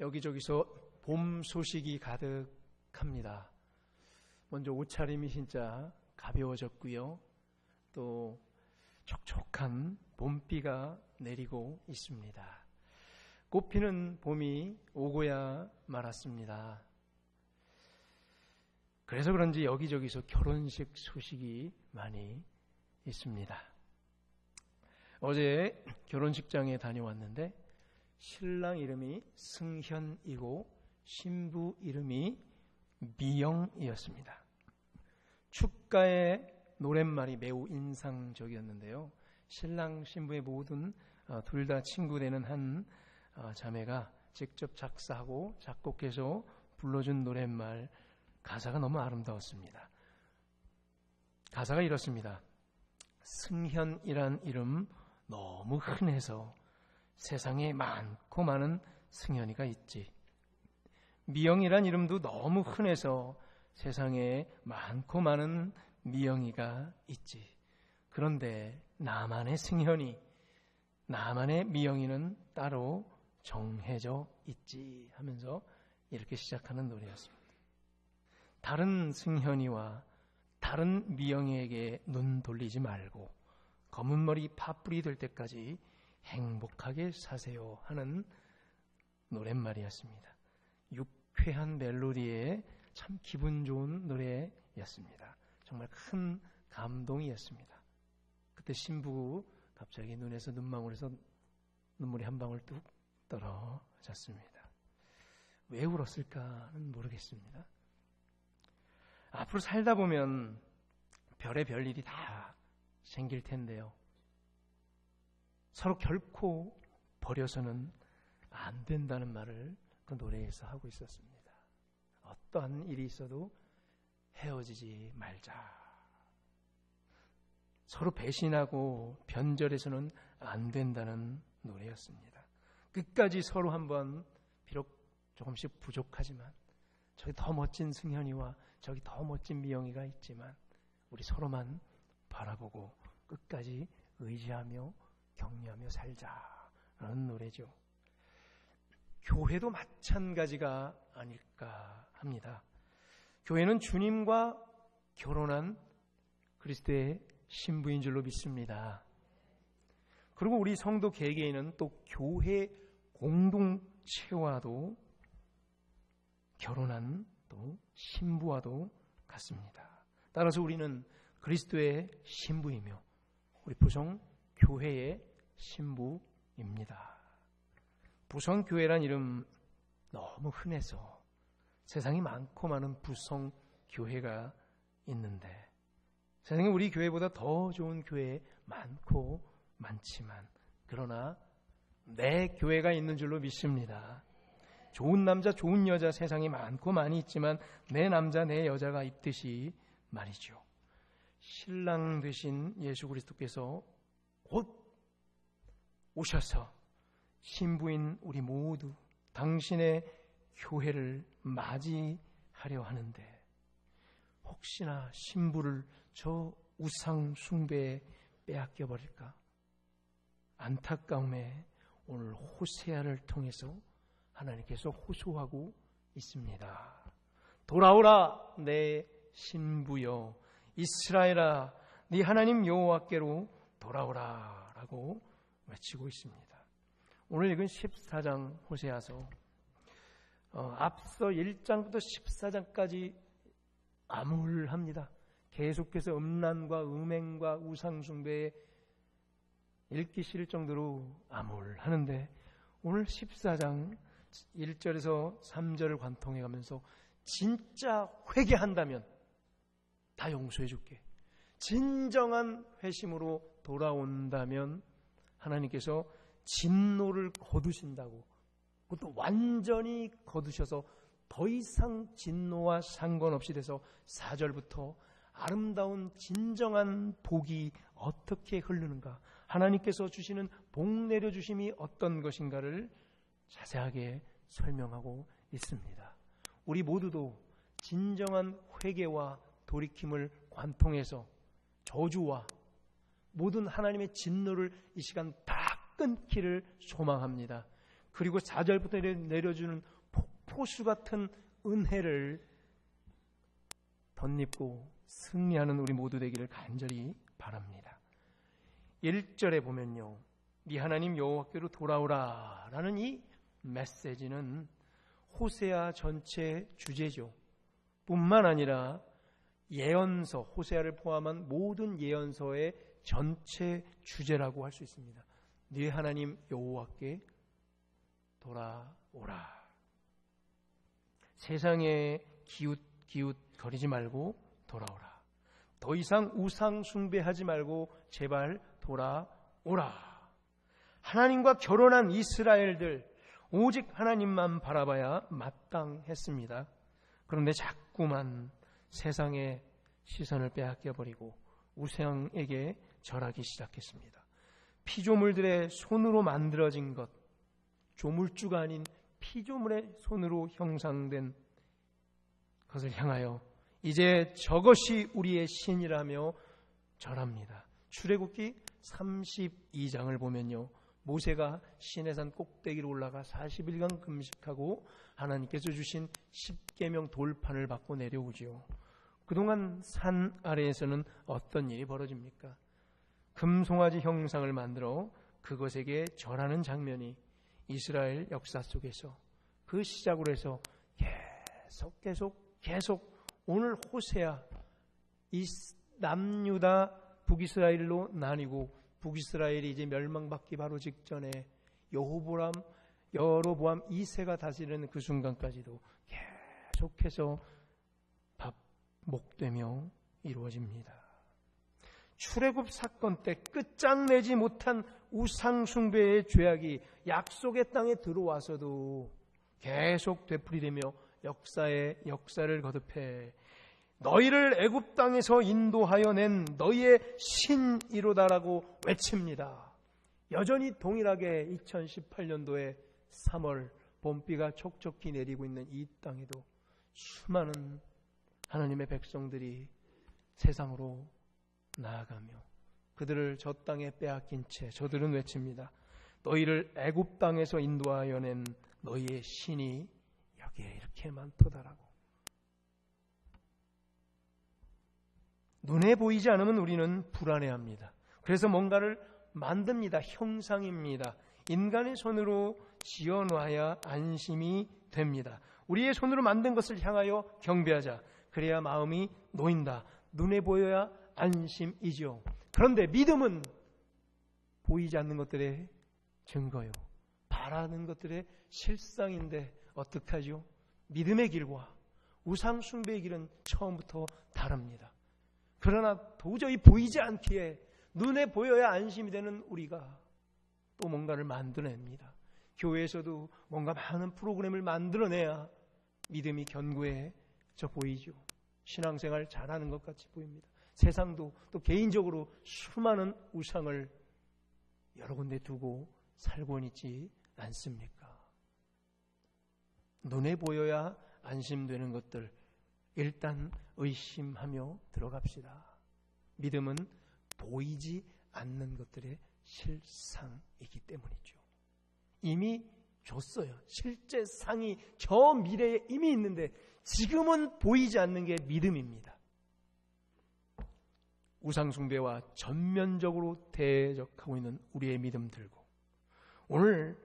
여기저기서 봄 소식이 가득합니다. 먼저 옷차림이 진짜 가벼워졌고요. 또 촉촉한 봄비가 내리고 있습니다. 꽃피는 봄이 오고야 말았습니다. 그래서 그런지 여기저기서 결혼식 소식이 많이 있습니다. 어제 결혼식장에 다녀왔는데 신랑 이름이 승현이고 신부 이름이 미영이었습니다. 축가의 노랫말이 매우 인상적이었는데요. 신랑 신부의 모든 둘 다 친구 되는 한 자매가 직접 작사하고 작곡해서 불러준 노랫말 가사가 너무 아름다웠습니다. 가사가 이렇습니다. 승현이란 이름 너무 흔해서 세상에 많고 많은 승현이가 있지. 미영이란 이름도 너무 흔해서 세상에 많고 많은 미영이가 있지. 그런데 나만의 승현이, 나만의 미영이는 따로 정해져 있지 하면서 이렇게 시작하는 노래였습니다. 다른 승현이와 다른 미영이에게 눈 돌리지 말고 검은 머리 파뿌리 될 때까지 행복하게 사세요 하는 노랫말이었습니다. 유쾌한 멜로디에 참 기분 좋은 노래였습니다. 정말 큰 감동이었습니다. 그때 신부 갑자기 눈에서 눈망울에서 눈물이 한 방울 뚝 떨어졌습니다. 왜 울었을까는 모르겠습니다. 앞으로 살다 보면 별의 일이 다 생길 텐데요. 서로 결코 버려서는 안 된다는 말을 그 노래에서 하고 있었습니다. 어떠한 일이 있어도 헤어지지 말자. 서로 배신하고 변절해서는 안 된다는 노래였습니다. 끝까지 서로 한번 비록 조금씩 부족하지만 저기 더 멋진 승현이와 저기 더 멋진 미영이가 있지만 우리 서로만 바라보고 끝까지 의지하며 격려하며 살자라는 노래죠. 교회도 마찬가지가 아닐까 합니다. 교회는 주님과 결혼한 그리스도의 신부인 줄로 믿습니다. 그리고 우리 성도 개개인은 또 교회 공동체와도 결혼한 또 신부와도 같습니다. 따라서 우리는 그리스도의 신부이며 우리 부성 교회의 신부입니다. 부성 교회란 이름 너무 흔해서 세상이 많고 많은 부성 교회가 있는데 세상에 우리 교회보다 더 좋은 교회 많고 많지만 그러나 내 교회가 있는 줄로 믿습니다. 좋은 남자 좋은 여자 세상에 많고 많이 있지만 내 남자 내 여자가 있듯이 말이죠. 신랑 되신 예수 그리스도께서 곧 오셔서 신부인 우리 모두 당신의 교회를 맞이하려 하는데 혹시나 신부를 저 우상 숭배에 빼앗겨 버릴까? 안타까움에 오늘 호세아를 통해서 하나님께서 호소하고 있습니다. 돌아오라 내 신부여, 이스라엘아 네 하나님 여호와께로 돌아오라 라고 외치고 있습니다. 오늘 읽은 14장 호세아서 앞서 1장부터 14장까지 암울합니다. 계속해서 음란과 음행과 우상숭배에 읽기 싫을 정도로 암울하는데 오늘 14장 1절에서 3절을 관통해 가면서 진짜 회개한다면 다 용서해 줄게. 진정한 회심으로 돌아온다면 하나님께서 진노를 거두신다고, 그것도 완전히 거두셔서 더 이상 진노와 상관없이 돼서 4절부터 아름다운 진정한 복이 어떻게 흐르는가, 하나님께서 주시는 복 내려주심이 어떤 것인가를 자세하게 설명하고 있습니다. 우리 모두도 진정한 회개와 돌이킴을 관통해서 저주와 모든 하나님의 진노를 이 시간 다 끊기를 소망합니다. 그리고 4절부터 내려주는 폭포수 같은 은혜를 덧입고 승리하는 우리 모두 되기를 간절히 바랍니다. 1절에 보면요, 네 하나님 여호와께로 돌아오라 라는 이 메시지는 호세아 전체 주제죠. 뿐만 아니라 예언서, 호세아를 포함한 모든 예언서의 전체 주제라고 할 수 있습니다. 네 하나님 여호와께 돌아오라. 세상에 기웃거리지 말고 돌아오라. 더 이상 우상 숭배하지 말고 제발 돌아오라. 하나님과 결혼한 이스라엘들 오직 하나님만 바라봐야 마땅했습니다. 그런데 자꾸만 세상의 시선을 빼앗겨버리고 우상에게 절하기 시작했습니다. 피조물들의 손으로 만들어진 것, 조물주가 아닌 피조물의 손으로 형상된 것을 향하여 이제 저것이 우리의 신이라며 절합니다. 출애굽기 32장을 보면요, 모세가 시내산 꼭대기로 올라가 40일간 금식하고 하나님께서 주신 10계명 돌판을 받고 내려오지요. 그동안 산 아래에서는 어떤 일이 벌어집니까? 금송아지 형상을 만들어 그것에게 절하는 장면이 이스라엘 역사 속에서 그 시작으로 해서 계속 오늘 호세아 이 남유다 북이스라엘로 나뉘고 북이스라엘이 이제 멸망받기 바로 직전에 여로보암 2세가 다스리는 그 순간까지도 계속해서 반복되며 이루어집니다. 출애굽 사건 때 끝장내지 못한 우상 숭배의 죄악이 약속의 땅에 들어와서도 계속 되풀이되며 역사를 거듭해 너희를 애굽 땅에서 인도하여 낸 너희의 신이로다라고 외칩니다. 여전히 동일하게 2018년도에 3월 봄비가 촉촉히 내리고 있는 이 땅에도 수많은 하나님의 백성들이 세상으로 나아가며 그들을 저 땅에 빼앗긴 채 저들은 외칩니다. 너희를 애굽 땅에서 인도하여 낸 너희의 신이 여기에 이렇게 많도다라고. 눈에 보이지 않으면 우리는 불안해합니다. 그래서 뭔가를 만듭니다. 형상입니다. 인간의 손으로 지어놔야 안심이 됩니다. 우리의 손으로 만든 것을 향하여 경배하자. 그래야 마음이 놓인다. 눈에 보여야 안심이죠. 그런데 믿음은 보이지 않는 것들의 증거요, 바라는 것들의 실상인데 어떡하죠? 믿음의 길과 우상 숭배의 길은 처음부터 다릅니다. 그러나 도저히 보이지 않기에 눈에 보여야 안심이 되는 우리가 또 뭔가를 만들어냅니다. 교회에서도 뭔가 많은 프로그램을 만들어내야 믿음이 견고해져 보이죠. 신앙생활 잘하는 것 같이 보입니다. 세상도 또 개인적으로 수많은 우상을 여러 군데 두고 살고 있지 않습니까? 눈에 보여야 안심되는 것들 일단 의심하며 들어갑시다. 믿음은 보이지 않는 것들의 실상이기 때문이죠. 이미 줬어요. 실제 상이 저 미래에 이미 있는데 지금은 보이지 않는 게 믿음입니다. 우상숭배와 전면적으로 대적하고 있는 우리의 믿음 들고 오늘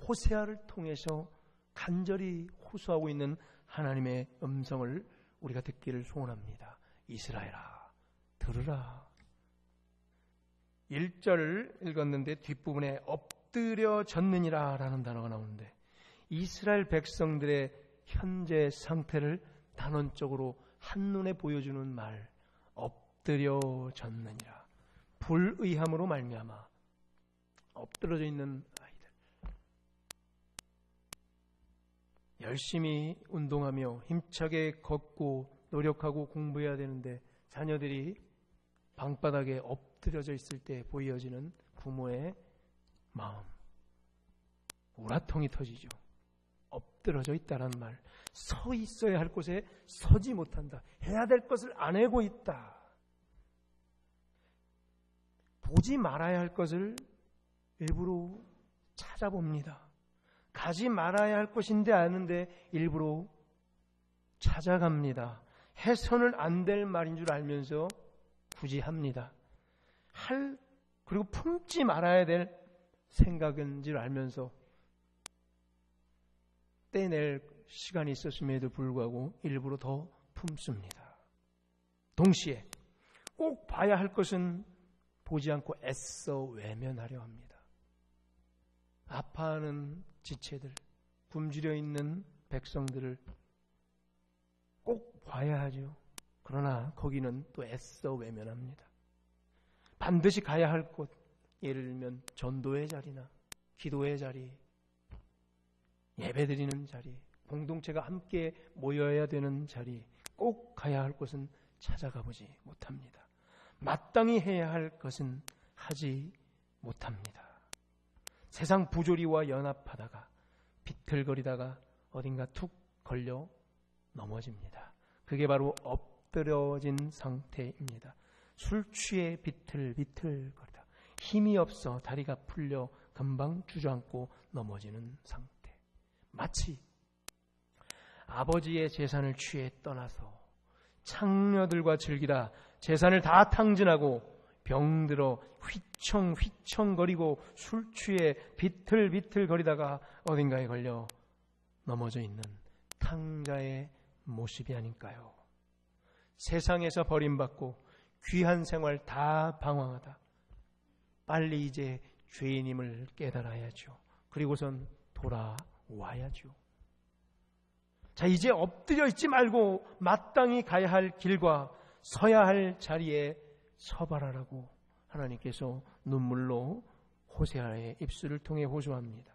호세아를 통해서 간절히 호소하고 있는 하나님의 음성을 우리가 듣기를 소원합니다. 이스라엘아, 들으라. 1절을 읽었는데 뒷부분에 엎드려졌느니라 라는 단어가 나오는데 이스라엘 백성들의 현재 상태를 단언적으로 한눈에 보여주는 말, 엎드려졌느니라. 불의함으로 말미암아 엎드러져 있는 아이들, 열심히 운동하며 힘차게 걷고 노력하고 공부해야 되는데 자녀들이 방바닥에 엎드려져 있을 때 보여지는 부모의 마음, 우라통이 터지죠. 엎드러져 있다라는 말, 서 있어야 할 곳에 서지 못한다. 해야 될 것을 안 하고 있다. 보지 말아야 할 것을 일부러 찾아봅니다. 가지 말아야 할 것인데 아는데 일부러 찾아갑니다. 해서는 안 될 말인 줄 알면서 굳이 합니다. 그리고 품지 말아야 될 생각인 줄 알면서 떼낼 시간이 있었음에도 불구하고 일부러 더 품습니다. 동시에 꼭 봐야 할 것은 보지 않고 애써 외면하려 합니다. 아파하는 지체들, 굶주려 있는 백성들을 꼭 봐야 하죠. 그러나 거기는 또 애써 외면합니다. 반드시 가야 할 곳, 예를 들면 전도의 자리나 기도의 자리, 예배드리는 자리, 공동체가 함께 모여야 되는 자리, 꼭 가야 할 곳은 찾아가 보지 못합니다. 마땅히 해야 할 것은 하지 못합니다. 세상 부조리와 연합하다가 비틀거리다가 어딘가 툭 걸려 넘어집니다. 그게 바로 엎드려진 상태입니다. 술 취해 비틀비틀거리다 힘이 없어 다리가 풀려 금방 주저앉고 넘어지는 상태. 마치 아버지의 재산을 취해 떠나서 창녀들과 즐기다 재산을 다 탕진하고 병들어 휘청휘청거리고 술 취해 비틀비틀거리다가 어딘가에 걸려 넘어져 있는 탕자의 모습이 아닐까요? 세상에서 버림받고 귀한 생활 다 방황하다 빨리 이제 죄인임을 깨달아야죠. 그리고선 돌아와야죠. 자, 이제 엎드려 있지 말고 마땅히 가야 할 길과 서야 할 자리에 서봐라라고 하나님께서 눈물로 호세아의 입술을 통해 호소합니다.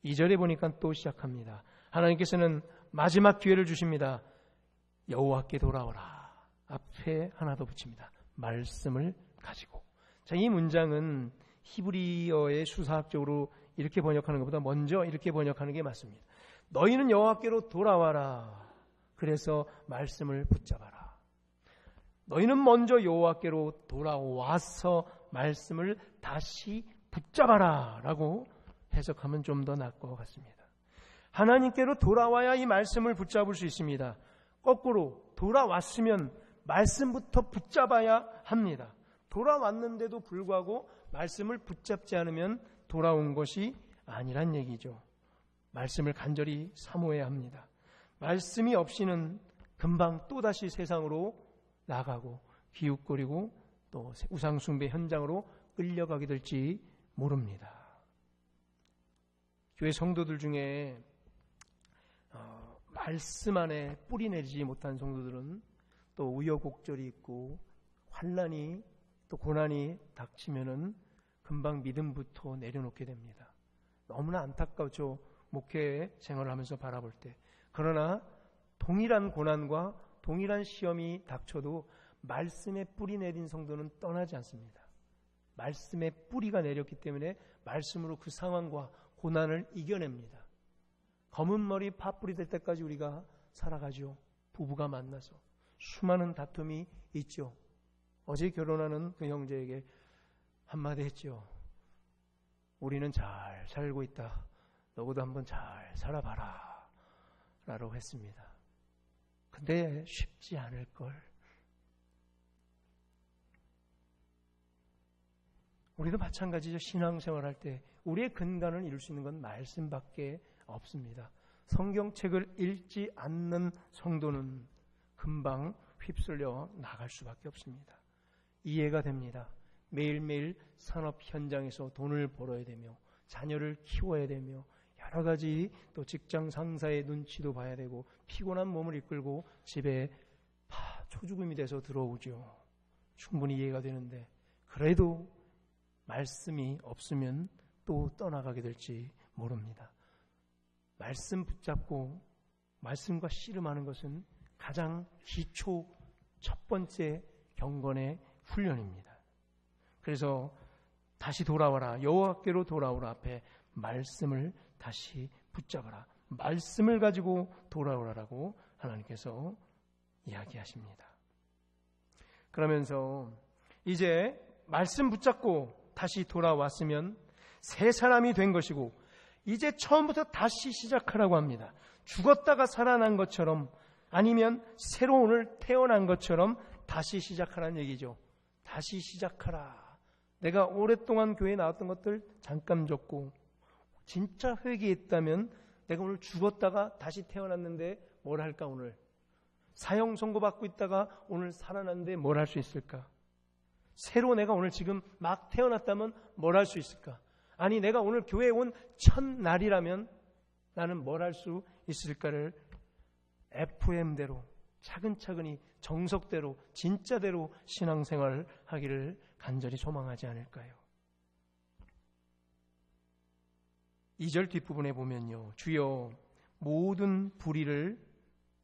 2절에 보니까 또 시작합니다. 하나님께서는 마지막 기회를 주십니다. 여호와께 돌아오라. 앞에 하나 더 붙입니다. 말씀을 가지고. 자, 이 문장은 히브리어의 수사학적으로 이렇게 번역하는 것보다 먼저 이렇게 번역하는 게 맞습니다. 너희는 여호와께로 돌아와라. 그래서 말씀을 붙잡아라. 너희는 먼저 여호와께로 돌아와서 말씀을 다시 붙잡아라 라고 해석하면 좀 더 나을 것 같습니다. 하나님께로 돌아와야 이 말씀을 붙잡을 수 있습니다. 거꾸로 돌아왔으면 말씀부터 붙잡아야 합니다. 돌아왔는데도 불구하고 말씀을 붙잡지 않으면 돌아온 것이 아니란 얘기죠. 말씀을 간절히 사모해야 합니다. 말씀이 없이는 금방 또다시 세상으로 나가고 기웃거리고 또 우상숭배 현장으로 끌려가게 될지 모릅니다. 교회 성도들 중에 말씀 안에 뿌리 내리지 못한 성도들은 또 우여곡절이 있고 환난이 또 고난이 닥치면은 금방 믿음부터 내려놓게 됩니다. 너무나 안타깝죠. 목회 생활을 하면서 바라볼 때. 그러나 동일한 고난과 동일한 시험이 닥쳐도 말씀에 뿌리 내린 성도는 떠나지 않습니다. 말씀에 뿌리가 내렸기 때문에 말씀으로 그 상황과 고난을 이겨냅니다. 검은 머리 팥뿌리 될 때까지 우리가 살아가죠. 부부가 만나서 수많은 다툼이 있죠. 어제 결혼하는 그 형제에게 한마디 했죠. 우리는 잘 살고 있다. 너보다 한번 잘 살아봐라 라고 했습니다. 근데 쉽지 않을걸. 우리도 마찬가지죠. 신앙생활할 때 우리의 근간을 이룰 수 있는 건 말씀밖에 없습니다. 성경책을 읽지 않는 성도는 금방 휩쓸려 나갈 수밖에 없습니다. 이해가 됩니다. 매일매일 산업 현장에서 돈을 벌어야 되며 자녀를 키워야 되며 여러 가지 또 직장 상사의 눈치도 봐야 되고 피곤한 몸을 이끌고 집에 초죽음이 돼서 들어오죠. 충분히 이해가 되는데 그래도 말씀이 없으면 또 떠나가게 될지 모릅니다. 말씀 붙잡고 말씀과 씨름하는 것은 가장 기초 첫 번째 경건의 훈련입니다. 그래서 다시 돌아와라. 여호와께로 돌아오라. 앞에 말씀을 다시 붙잡아라. 말씀을 가지고 돌아오라라고 하나님께서 이야기하십니다. 그러면서 이제 말씀 붙잡고 다시 돌아왔으면 새 사람이 된 것이고 이제 처음부터 다시 시작하라고 합니다. 죽었다가 살아난 것처럼, 아니면 새로 오늘 태어난 것처럼 다시 시작하라는 얘기죠. 다시 시작하라. 내가 오랫동안 교회에 나왔던 것들 잠깐 적고, 진짜 회개했다면 내가 오늘 죽었다가 다시 태어났는데 뭘 할까? 오늘 사형 선고받고 있다가 오늘 살아났는데 뭘 할 수 있을까? 새로 내가 오늘 지금 막 태어났다면 뭘 할 수 있을까? 아니, 내가 오늘 교회에 온 첫날이라면 나는 뭘 할 수 있을까를 FM대로 차근차근히 정석대로 진짜대로 신앙생활을 하기를 간절히 소망하지 않을까요? 2절 뒷부분에 보면요, 주여 모든 불의를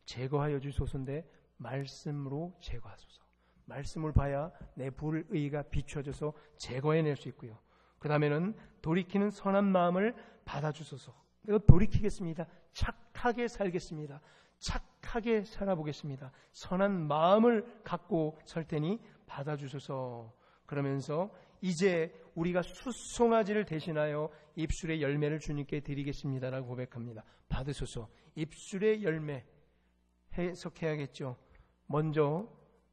제거하여 주소서인데 말씀으로 제거하소서. 말씀을 봐야 내 불의가 비춰져서 제거해낼 수 있고요. 그 다음에는 돌이키는 선한 마음을 받아주소서. 내가 돌이키겠습니다. 착하게 살겠습니다. 착하게 살아보겠습니다. 선한 마음을 갖고 설 테니 받아주소서. 그러면서 이제 우리가 숫송아지를 대신하여 입술의 열매를 주님께 드리겠습니다라고 고백합니다. 받으소서. 입술의 열매 해석해야겠죠. 먼저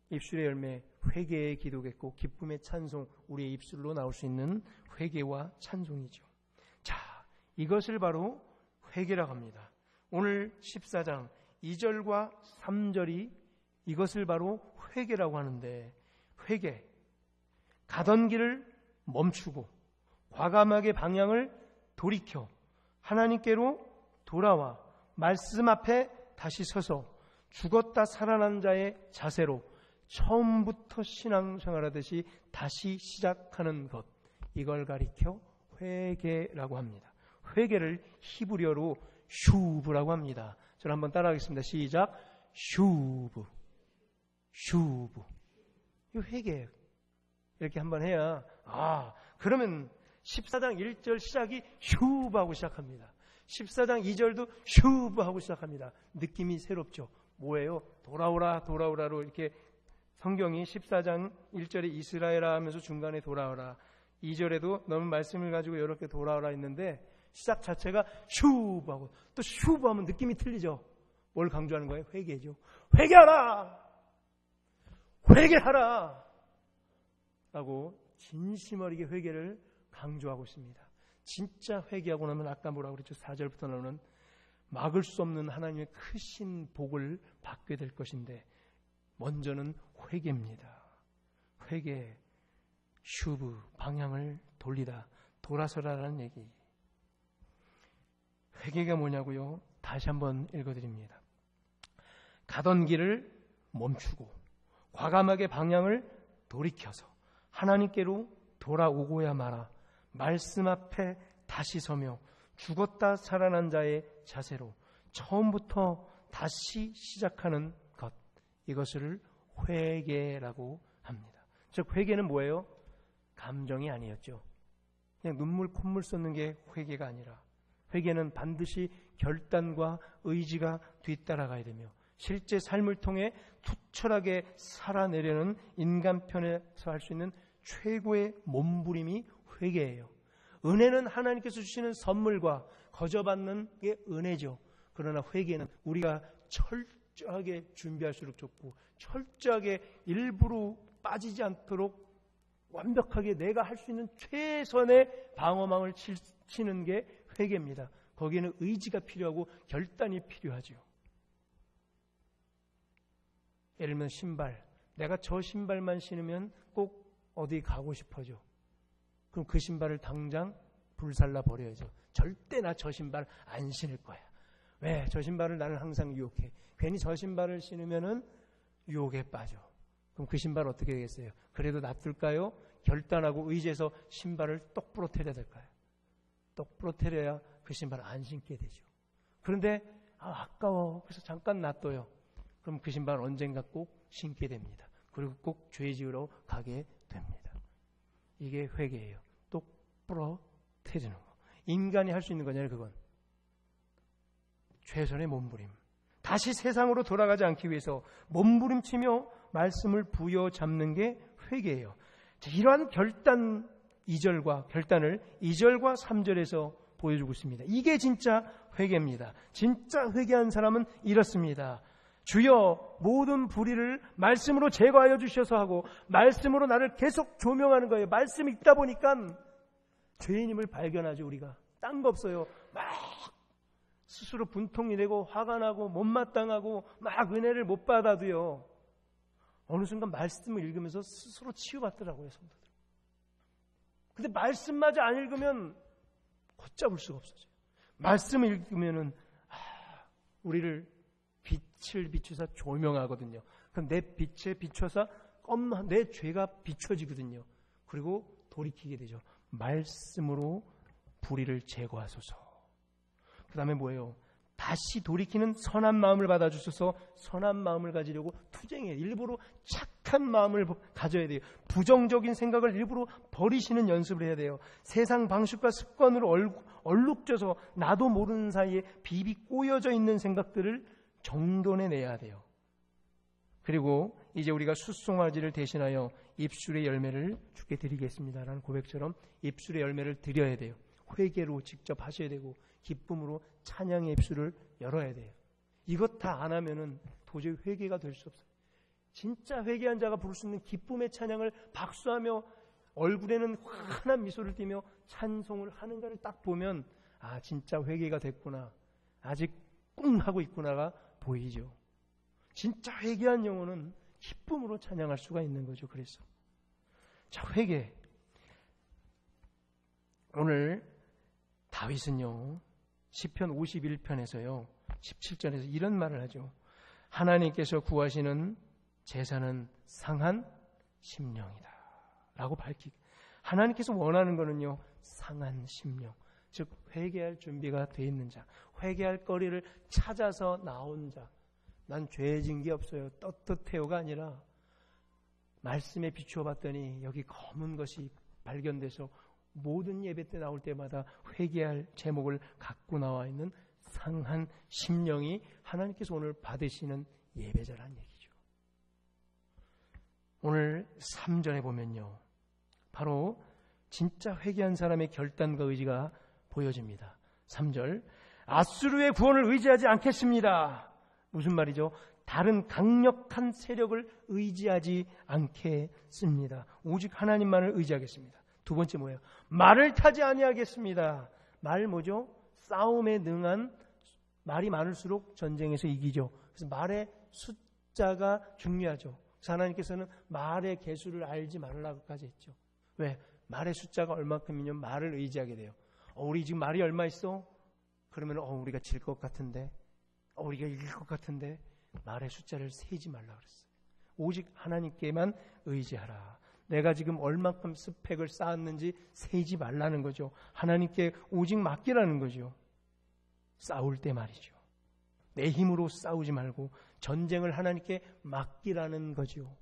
입술의 열매, 회개의 기도겠고, 기쁨의 찬송, 우리의 입술로 나올 수 있는 회개와 찬송이죠. 자, 이것을 바로 회개라고 합니다. 오늘 14장 2절과 3절이 이것을 바로 회개라고 하는데, 회개, 가던 길을 멈추고 과감하게 방향을 돌이켜 하나님께로 돌아와 말씀 앞에 다시 서서 죽었다 살아난 자의 자세로 처음부터 신앙생활하듯이 다시 시작하는 것, 이걸 가리켜 회개라고 합니다. 회개를 히브리어로 슈브라고 합니다. 저를 한번 따라하겠습니다. 시작. 슈브. 슈브. 이 회개예요. 이렇게 한번 해야, 그러면 14장 1절 시작이 슈브하고 시작합니다. 14장 2절도 슈브하고 시작합니다. 느낌이 새롭죠. 뭐예요? 돌아오라 돌아오라로 이렇게 성경이 14장 1절에 이스라엘아 하면서 중간에 돌아오라, 2절에도 너는 말씀을 가지고 이렇게 돌아오라 했는데 시작 자체가 슈브하고, 또 슈브하면 느낌이 틀리죠. 뭘 강조하는 거예요? 회개죠. 회개하라! 회개하라! 라고 진심 어리게 회개를 강조하고 있습니다. 진짜 회개하고 나면 아까 뭐라고 그랬죠? 4절부터 나오는 막을 수 없는 하나님의 크신 복을 받게 될 것인데, 먼저는 회개입니다. 회개, 슈브, 방향을 돌리다, 돌아서라라는 얘기. 회개가 뭐냐고요? 다시 한번 읽어드립니다. 가던 길을 멈추고 과감하게 방향을 돌이켜서 하나님께로 돌아오고야 마라. 말씀 앞에 다시 서며 죽었다 살아난 자의 자세로 처음부터 다시 시작하는 것, 이것을 회개라고 합니다. 즉 회개는 뭐예요? 감정이 아니었죠. 그냥 눈물 콧물 쏟는 게 회개가 아니라, 회개는 반드시 결단과 의지가 뒤따라가야 되며 실제 삶을 통해 투철하게 살아내려는 인간편에서 할 수 있는 최고의 몸부림이 회개예요. 은혜는 하나님께서 주시는 선물과 거저받는 게 은혜죠. 그러나 회개는 우리가 철저하게 준비할수록 좋고, 철저하게 일부러 빠지지 않도록 완벽하게 내가 할 수 있는 최선의 방어망을 치는 게 회개입니다. 거기에는 의지가 필요하고 결단이 필요하죠. 예를 들면 신발, 내가 저 신발만 신으면 꼭 어디 가고 싶어져. 그럼 그 신발을 당장 불살라 버려야죠. 절대 나 저 신발 안 신을 거야. 왜? 저 신발을 나는 항상 유혹해. 괜히 저 신발을 신으면은 유혹에 빠져. 그럼 그 신발 어떻게 되겠어요? 그래도 놔둘까요? 결단하고 의지해서 신발을 똑 부러뜨려야 될까요? 똑 부러뜨려야 그 신발을 안 신게 되죠. 그런데 아까워. 그래서 잠깐 놔둬요. 그럼 그 신발 언젠가 꼭 신게 됩니다. 그리고 꼭 죄 지으러 가게 됩니다. 이게 회개예요. 똑 부러뜨리는 거. 인간이 할 수 있는 거냐요, 그건. 최선의 몸부림. 다시 세상으로 돌아가지 않기 위해서 몸부림치며 말씀을 부여잡는 게 회개예요. 자, 이러한 결단을 2절과 3절에서 보여주고 있습니다. 이게 진짜 회개입니다. 진짜 회개한 사람은 이렇습니다. 주여 모든 불의를 말씀으로 제거하여 주셔서 하고 말씀으로 나를 계속 조명하는 거예요. 말씀이 있다 보니까 죄인임을 발견하죠. 우리가 딴 거 없어요. 막 스스로 분통이 되고 화가 나고 못마땅하고 막 은혜를 못 받아도요, 어느 순간 말씀을 읽으면서 스스로 치유받더라고요, 성도들. 근데 말씀마저 안 읽으면 걷잡을 수가 없어져요. 말씀을 읽으면은 우리를 빛을 비추사 조명하거든요. 그럼 내 빛에 비춰서 내 죄가 비춰지거든요. 그리고 돌이키게 되죠. 말씀으로 불의를 제거하소서. 그 다음에 뭐예요? 다시 돌이키는 선한 마음을 받아주셔서 선한 마음을 가지려고 투쟁해요. 일부러 착한 마음을 가져야 돼요. 부정적인 생각을 일부러 버리시는 연습을 해야 돼요. 세상 방식과 습관으로 얼룩져서 나도 모르는 사이에 비비 꼬여져 있는 생각들을 정돈해내야 돼요. 그리고 이제 우리가 숫송아지를 대신하여 입술의 열매를 주께 드리겠습니다라는 고백처럼 입술의 열매를 드려야 돼요. 회개로 직접 하셔야 되고 기쁨으로 찬양의 입술을 열어야 돼요. 이것 다 안 하면은 도저히 회개가 될 수 없어요. 진짜 회개한 자가 부를 수 있는 기쁨의 찬양을 박수하며 얼굴에는 환한 미소를 띠며 찬송을 하는가를 딱 보면 진짜 회개가 됐구나, 아직 꿍 하고 있구나가 보이죠. 진짜 회개한 영혼은 기쁨으로 찬양할 수가 있는 거죠. 그래서 자, 회개. 오늘 다윗은요 시편 51편에서요 17절에서 이런 말을 하죠. 하나님께서 구하시는 제사는 상한 심령이다 라고 밝히고, 하나님께서 원하는 거는요 상한 심령, 즉 회개할 준비가 돼 있는 자, 회개할 거리를 찾아서 나온 자. 난 죄 진 게 없어요, 떳떳해요가 아니라 말씀에 비추어 봤더니 여기 검은 것이 발견돼서 모든 예배 때 나올 때마다 회개할 제목을 갖고 나와 있는 상한 심령이 하나님께서 오늘 받으시는 예배자라는 얘기죠. 오늘 3절에 보면요 바로 진짜 회개한 사람의 결단과 의지가 보여집니다. 3절, 아수르의 구원을 의지하지 않겠습니다. 무슨 말이죠? 다른 강력한 세력을 의지하지 않겠습니다. 오직 하나님만을 의지하겠습니다. 두 번째 뭐예요? 말을 타지 아니하겠습니다. 말 뭐죠? 싸움에 능한, 말이 많을수록 전쟁에서 이기죠. 그래서 말의 숫자가 중요하죠. 그래서 하나님께서는 말의 개수를 알지 말라고까지 했죠. 왜? 말의 숫자가 얼마큼이면 말을 의지하게 돼요. 우리 지금 말이 얼마 있어? 그러면 우리가 질 것 같은데, 우리가 이길 것 같은데, 말의 숫자를 세지 말라 그랬어요. 오직 하나님께만 의지하라. 내가 지금 얼마큼 스펙을 쌓았는지 세지 말라는 거죠. 하나님께 오직 맡기라는 거죠. 싸울 때 말이죠. 내 힘으로 싸우지 말고 전쟁을 하나님께 맡기라는 거죠.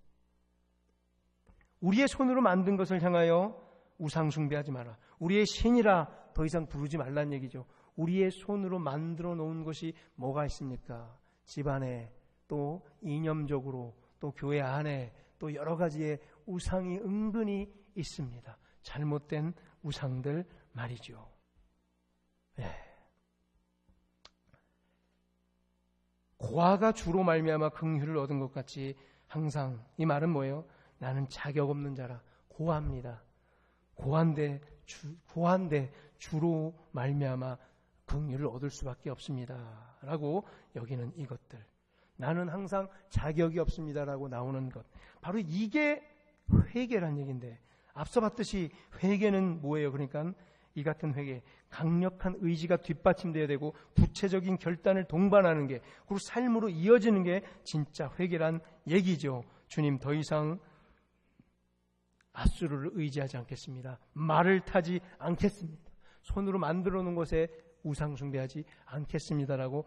우리의 손으로 만든 것을 향하여 우상 숭배하지 마라. 우리의 신이라 더 이상 부르지 말라는 얘기죠. 우리의 손으로 만들어 놓은 것이 뭐가 있습니까? 집안에, 또 이념적으로, 또 교회 안에, 또 여러 가지의 우상이 은근히 있습니다. 잘못된 우상들 말이죠. 고아가 주로 말미암아 긍휼을 얻은 것 같이 항상 이 말은 뭐예요? 나는 자격 없는 자라. 고아입니다. 고아인데 주로 말미암아 긍휼을 얻을 수밖에 없습니다 라고 여기는 이것들, 나는 항상 자격이 없습니다라고 나오는 것, 바로 이게 회개란 얘기인데, 앞서 봤듯이 회개는 뭐예요? 그러니까 이 같은 회개, 강력한 의지가 뒷받침되어야 되고 구체적인 결단을 동반하는 게, 그리고 삶으로 이어지는 게 진짜 회개란 얘기죠. 주님, 더 이상 아수르를 의지하지 않겠습니다. 말을 타지 않겠습니다. 손으로 만들어 놓은 것에 우상 숭배하지 않겠습니다라고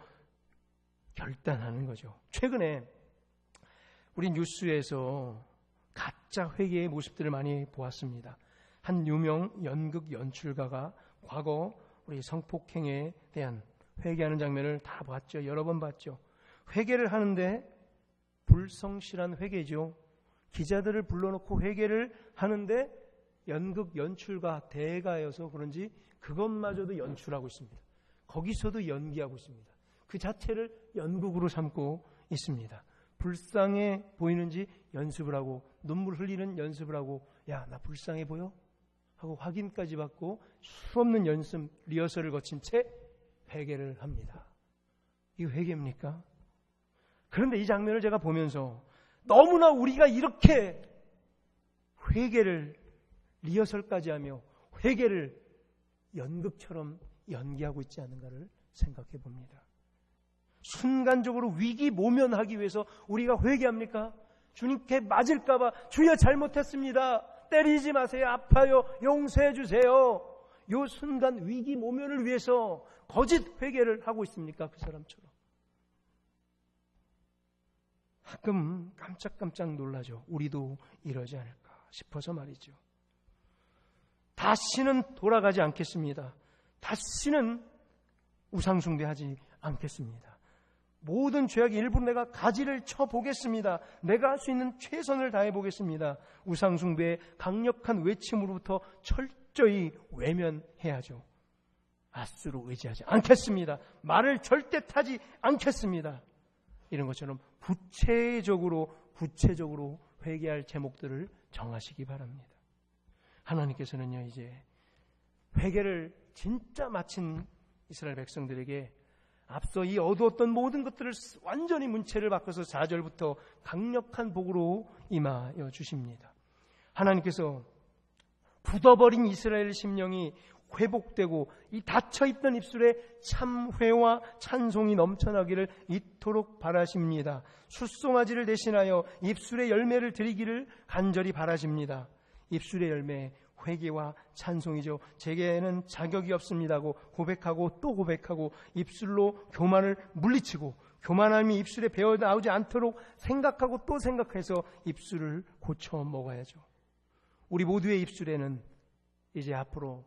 결단하는 거죠. 최근에 우리 뉴스에서 가짜 회개의 모습들을 많이 보았습니다. 한 유명 연극 연출가가 과거 우리 성폭행에 대한 회개하는 장면을 다 봤죠. 여러 번 봤죠. 회개를 하는데 불성실한 회개죠. 기자들을 불러놓고 회개를 하는데 연극 연출가 대가여서 그런지 그것마저도 연출하고 있습니다. 거기서도 연기하고 있습니다. 그 자체를 연극으로 삼고 있습니다. 불쌍해 보이는지 연습을 하고, 눈물 흘리는 연습을 하고, 야, 나 불쌍해 보여? 하고 확인까지 받고 수없는 연습, 리허설을 거친 채 회개를 합니다. 이거 회개입니까? 그런데 이 장면을 제가 보면서 너무나 우리가 이렇게 회개를 리허설까지 하며 회개를 연극처럼 연기하고 있지 않은가를 생각해 봅니다. 순간적으로 위기 모면하기 위해서 우리가 회개합니까? 주님께 맞을까봐 주여 잘못했습니다. 때리지 마세요. 아파요. 용서해 주세요. 요 순간 위기 모면을 위해서 거짓 회개를 하고 있습니까? 그 사람처럼. 가끔 깜짝깜짝 놀라죠. 우리도 이러지 않을까 싶어서 말이죠. 다시는 돌아가지 않겠습니다. 다시는 우상숭배하지 않겠습니다. 모든 죄악의 일부러 내가 가지를 쳐보겠습니다. 내가 할 수 있는 최선을 다해보겠습니다. 우상숭배의 강력한 외침으로부터 철저히 외면해야죠. 아수로 의지하지 않겠습니다. 말을 절대 타지 않겠습니다. 이런 것처럼 구체적으로 회개할 제목들을 정하시기 바랍니다. 하나님께서는요, 이제 회개를 진짜 마친 이스라엘 백성들에게 앞서 이 어두웠던 모든 것들을 완전히 문체를 바꿔서 4절부터 강력한 복으로 임하여 주십니다. 하나님께서 굳어버린 이스라엘 심령이 회복되고 이 닫혀있던 입술에 참회와 찬송이 넘쳐나기를 이토록 바라십니다. 숫송아지를 대신하여 입술의 열매를 드리기를 간절히 바라십니다. 입술의 열매, 회개와 찬송이죠. 제게는 자격이 없습니다고 고백하고 또 고백하고 입술로 교만을 물리치고 교만함이 입술에 배어 나오지 않도록 생각하고 또 생각해서 입술을 고쳐 먹어야죠. 우리 모두의 입술에는 이제 앞으로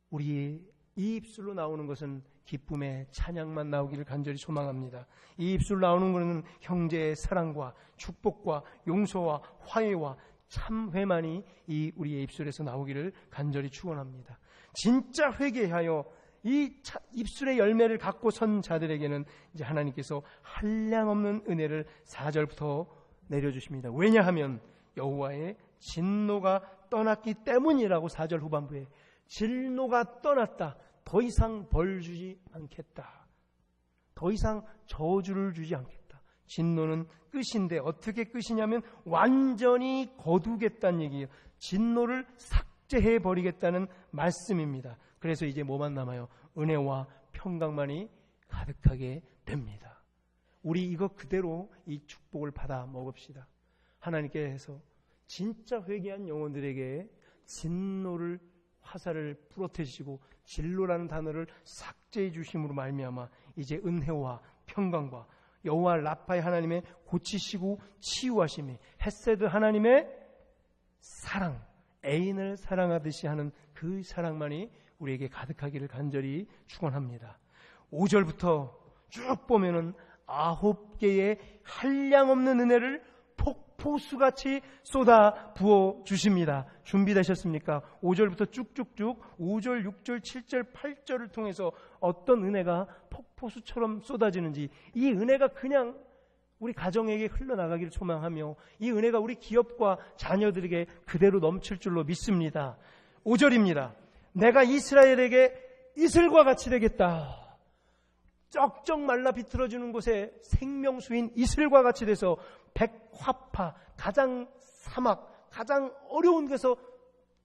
우리 이 입술로 나오는 것은 기쁨의 찬양만 나오기를 간절히 소망합니다. 이 입술로 나오는 것은 형제의 사랑과 축복과 용서와 화해와 참회만이 이 우리의 입술에서 나오기를 간절히 축원합니다. 진짜 회개하여 이 입술의 열매를 갖고 선 자들에게는 이제 하나님께서 한량없는 은혜를 4절부터 내려주십니다. 왜냐하면 여호와의 진노가 떠났기 때문이라고 4절 후반부에 진노가 떠났다. 더 이상 벌 주지 않겠다. 더 이상 저주를 주지 않겠다. 진노는 끝인데 어떻게 끝이냐면 완전히 거두겠다는 얘기예요. 진노를 삭제해버리겠다는 말씀입니다. 그래서 이제 뭐만 남아요? 은혜와 평강만이 가득하게 됩니다. 우리 이거 그대로 이 축복을 받아 먹읍시다. 하나님께서 진짜 회개한 영혼들에게 진노를 화살을 부러뜨리시고 진노라는 단어를 삭제해 주심으로 말미암아 이제 은혜와 평강과 여호와 라파의 하나님의 고치시고 치유하심이 헤세드 하나님의 사랑, 애인을 사랑하듯이 하는 그 사랑만이 우리에게 가득하기를 간절히 축원합니다. 5절부터 쭉 보면은 9개의 한량없는 은혜를 폭포수같이 쏟아 부어 주십니다. 준비되셨습니까? 5절부터 쭉쭉쭉 5절, 6절, 7절, 8절을 통해서 어떤 은혜가 폭포수처럼 쏟아지는지, 이 은혜가 그냥 우리 가정에게 흘러나가기를 소망하며 이 은혜가 우리 기업과 자녀들에게 그대로 넘칠 줄로 믿습니다. 5절입니다. 내가 이스라엘에게 이슬과 같이 되겠다. 쩍쩍 말라 비틀어지는 곳에 생명수인 이슬과 같이 돼서 백화파, 가장 사막, 가장 어려운 곳에서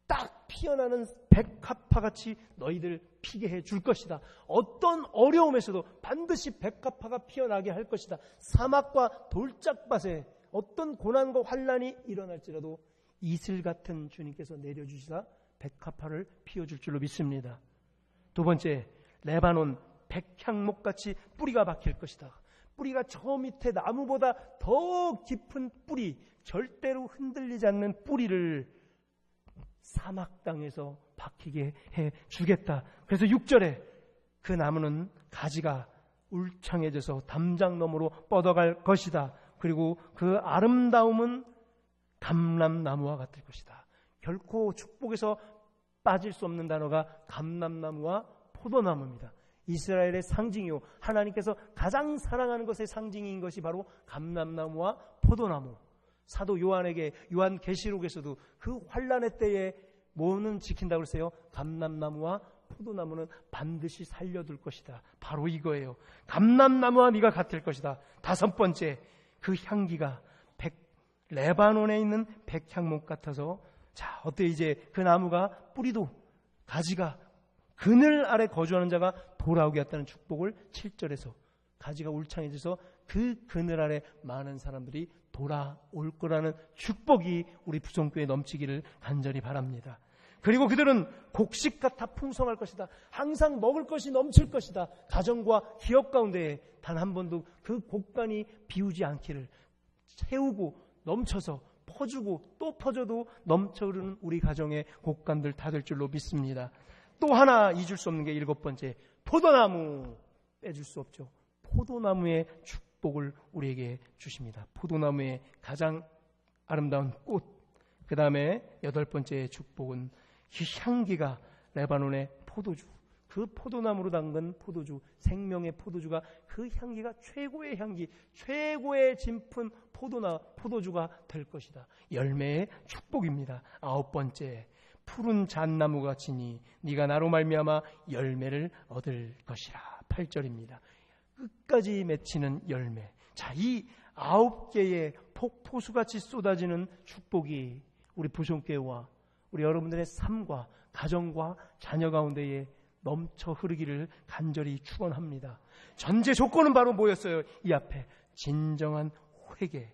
딱 피어나는 백화파같이 너희들 피게 해줄 것이다. 어떤 어려움에서도 반드시 백화파가 피어나게 할 것이다. 사막과 돌짝밭에 어떤 고난과 환난이 일어날지라도 이슬 같은 주님께서 내려주시다 백화파를 피워줄 줄로 믿습니다. 두 번째, 레바논 백향목같이 뿌리가 박힐 것이다. 뿌리가 저 밑에 나무보다 더 깊은 뿌리, 절대로 흔들리지 않는 뿌리를 사막 땅에서 박히게 해주겠다. 그래서 6절에 그 나무는 가지가 울창해져서 담장 너머로 뻗어갈 것이다. 그리고 그 아름다움은 감람나무와 같을 것이다. 결코 축복에서 빠질 수 없는 단어가 감람나무와 포도나무입니다. 이스라엘의 상징이요, 하나님께서 가장 사랑하는 것의 상징인 것이 바로 감람나무와 포도나무. 사도 요한에게 요한계시록에서도 그 환난의 때에 뭐는 지킨다고 그랬어요? 감람나무와 포도나무는 반드시 살려둘 것이다. 바로 이거예요. 감람나무와 네가 같을 것이다. 5번째, 그 향기가 레바논에 있는 백향목 같아서, 자, 어때 이제 그 나무가 뿌리도 가지가 그늘 아래 거주하는 자가 돌아오게 했다는 축복을 7절에서 가지가 울창해져서 그 그늘 아래 많은 사람들이 돌아올 거라는 축복이 우리 부성교회에 넘치기를 간절히 바랍니다. 그리고 그들은 곡식 같아 풍성할 것이다. 항상 먹을 것이 넘칠 것이다. 가정과 기업 가운데 단 한 번도 그 곡간이 비우지 않기를, 채우고 넘쳐서 퍼주고 또 퍼져도 넘쳐흐르는 우리 가정의 곡간들 다 될 줄로 믿습니다. 또 하나 잊을 수 없는 게 7번째, 포도나무. 빼줄 수 없죠. 포도나무의 축복을 우리에게 주십니다. 포도나무의 가장 아름다운 꽃. 그 다음에 8번째 축복은 이 향기가 레바논의 포도주, 그 포도나무로 담근 포도주, 생명의 포도주가 그 향기가 최고의 향기, 최고의 진품 포도주가 될 것이다. 열매의 축복입니다. 9번째, 푸른 잣나무가 지니 네가 나로 말미암아 열매를 얻을 것이라. 8절입니다. 끝까지 맺히는 열매. 자, 이 9개의 폭포수같이 쏟아지는 축복이 우리 부성교회와 우리 여러분들의 삶과 가정과 자녀 가운데에 넘쳐 흐르기를 간절히 축원합니다. 전제 조건은 바로 뭐였어요? 이 앞에 진정한 회개,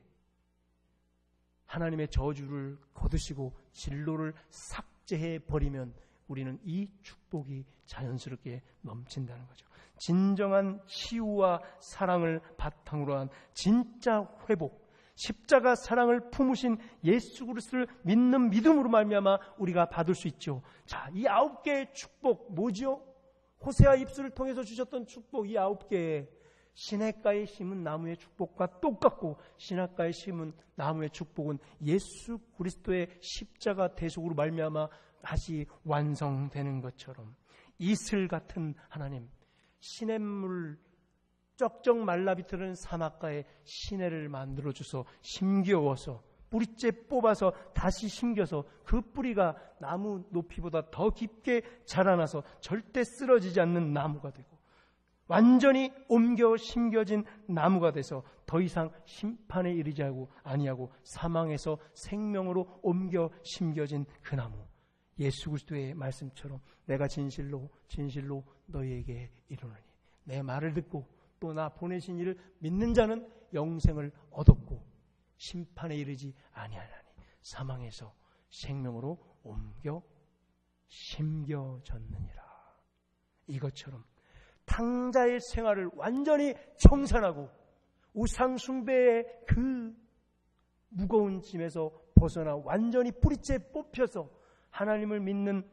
하나님의 저주를 거두시고 진로를 삭제해 버리면 우리는 이 축복이 자연스럽게 넘친다는 거죠. 진정한 치유와 사랑을 바탕으로 한 진짜 회복, 십자가 사랑을 품으신 예수 그리스도를 믿는 믿음으로 말미암아 우리가 받을 수 있죠. 자, 이 9개의 축복 뭐지요? 호세아 입술을 통해서 주셨던 축복, 이 9개의 시냇가에 심은 나무의 축복과 똑같고, 시냇가에 심은 나무의 축복은 예수 그리스도의 십자가 대속으로 말미암아 다시 완성되는 것처럼, 이슬 같은 하나님, 시냇물 쩍쩍 말라비틀은 사막가에 시내를 만들어줘서 심겨워서 뿌리째 뽑아서 다시 심겨서 그 뿌리가 나무 높이보다 더 깊게 자라나서 절대 쓰러지지 않는 나무가 되고, 완전히 옮겨 심겨진 나무가 돼서 더 이상 심판에 이르지 아니하고 사망에서 생명으로 옮겨 심겨진 그 나무, 예수 그리스도의 말씀처럼 내가 진실로 진실로 너희에게 이르노니 내 말을 듣고 또 나 보내신 이를 믿는 자는 영생을 얻었고 심판에 이르지 아니하나니 사망에서 생명으로 옮겨 심겨졌느니라. 이것처럼 탕자의 생활을 완전히 청산하고 우상 숭배의 그 무거운 짐에서 벗어나 완전히 뿌리째 뽑혀서 하나님을 믿는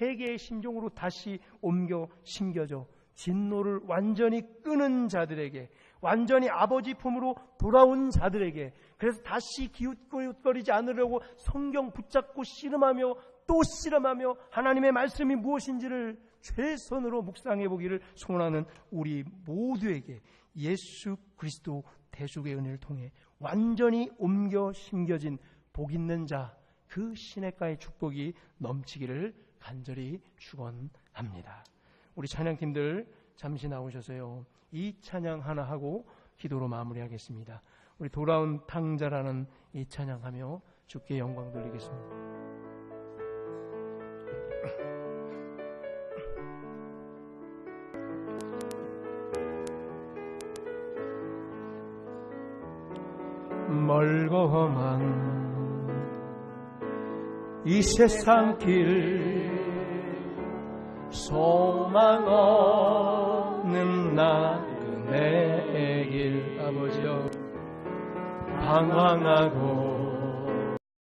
회개의 심정으로 다시 옮겨 심겨져 진노를 완전히 끄는 자들에게, 완전히 아버지 품으로 돌아온 자들에게, 그래서 다시 기웃거리지 않으려고 성경 붙잡고 씨름하며 또 씨름하며 하나님의 말씀이 무엇인지를 최선으로 묵상해 보기를 소원하는 우리 모두에게 예수 그리스도 대속의 은혜를 통해 완전히 옮겨 심겨진 복 있는 자, 그 시냇가의 축복이 넘치기를 간절히 축원합니다. 우리 찬양팀들 잠시 나오셔서요, 이 찬양 하나 하고 기도로 마무리하겠습니다. 우리 돌아온 탕자라는 이 찬양하며 주께 영광 돌리겠습니다. 멀거만 이 세상 길 소망 없는 나그네의 길, 아버지여 방황하고